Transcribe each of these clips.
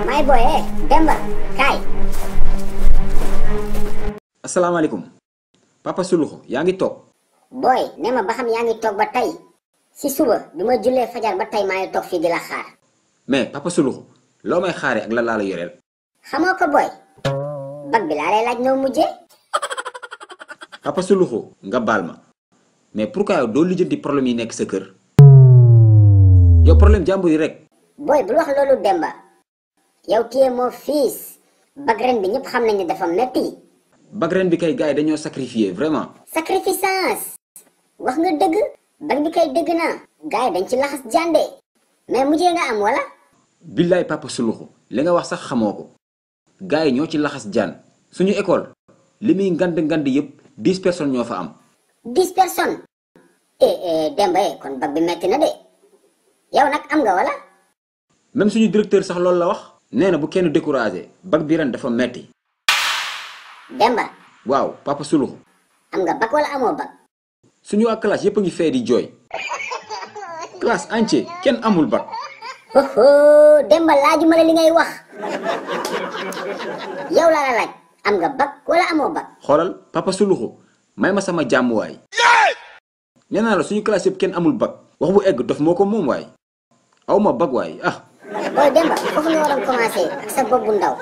my boy, Demba, kay. Assalamualaikum. Papa Souloukhou, yaa ngi toog. Boy, ne ma ba xam yaa ngi toog ba tey. Si suba bi ma jullee fajar ba tey maa ngi toog fii di la xaar. Mais Papa Souloukhou, loo may xaaree ak la laa la yoreel. Xamoo ko boy. Bag bi laa lay laaj noo mujjee. Papa Souloukhou, nga baal ma. Mais pourquoi yow doo lijjanti problème yi nekk sa kër. yow problème jàmbur yi rek. Boy, bul wax loolu Demba. yow téye moo fils. Bag ren bi ñëpp xam nañ ne dafa metti. Bag ren bi kay gars yi dañoo sacrifier vraiment. Sacrifice. Wax nga dëgg. Bag bi kay dëgg na. gars yi dañ ci laxas jànde. mais mujjee nga am wala. billaay Papa Souloukhou, li nga wax sax xamoo ko. gars yi ñoo ci laxas jaan. suñu école li muy ngand yëpp 10 personnes ñoo fa am. 10 personnes. Demba kon bag bi metti na de. yow nag am nga wala. même suñu directeur sax loolu la wax. nee na bu kenn découragé bag bi ren dafa metti. Demba. waaw Papa Souloukhou. am nga bag wala amoo bag. suñu waa classe yëpp a ngi fee di jooy. classe entier kenn amul bag. Demba laajuma la li ngay wax. yow laa la laaj. am nga bag wala amoo bag. xoolal Papa Souloukhou may ma sama jàmm waay. nee naa la suñu classe yëpp kenn amul bag. wax bu egg dof moo ko moom waay. aw ma bag waay ah. booy Demba foofu nga waroon commencé ak sa bopp bu ndaw.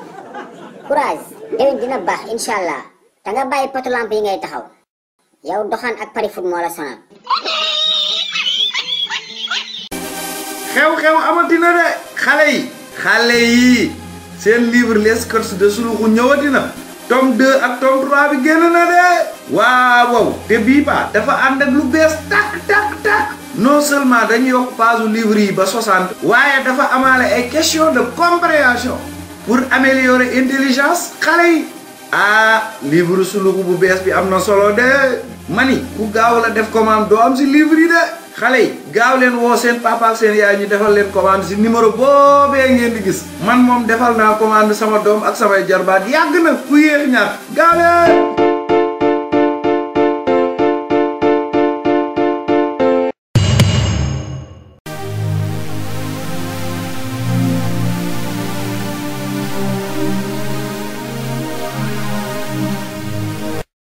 courage déwén dina baax incha allah. te nga bàyyi poto lampe yi ngay taxaw. yow doxaan ak pari foot moo la sonal. xew-xew amatina de xale yi seen livre les courses de Souloukhou ñëwatina tome 2 ak tome 3 bi génn na de waaw te bii ba dafa ànd ak lu bees tak non seulement dañu yokk page livre yi ba 60 waaye dafa amaale ay question de compréhension pour améliorer intelligence xale yi livre Souloukhou bu bees bi am na solo de mani ku gaaw la def commande doo am si livre yi de xale yi gaaw leen woo seen papa ak seen yaay ñu defal leen commande si numéro boobee ngeen di gis man moom defal naa commande sama doom ak samay jarbaat yàgg na ku yéex ñaar gaaw leen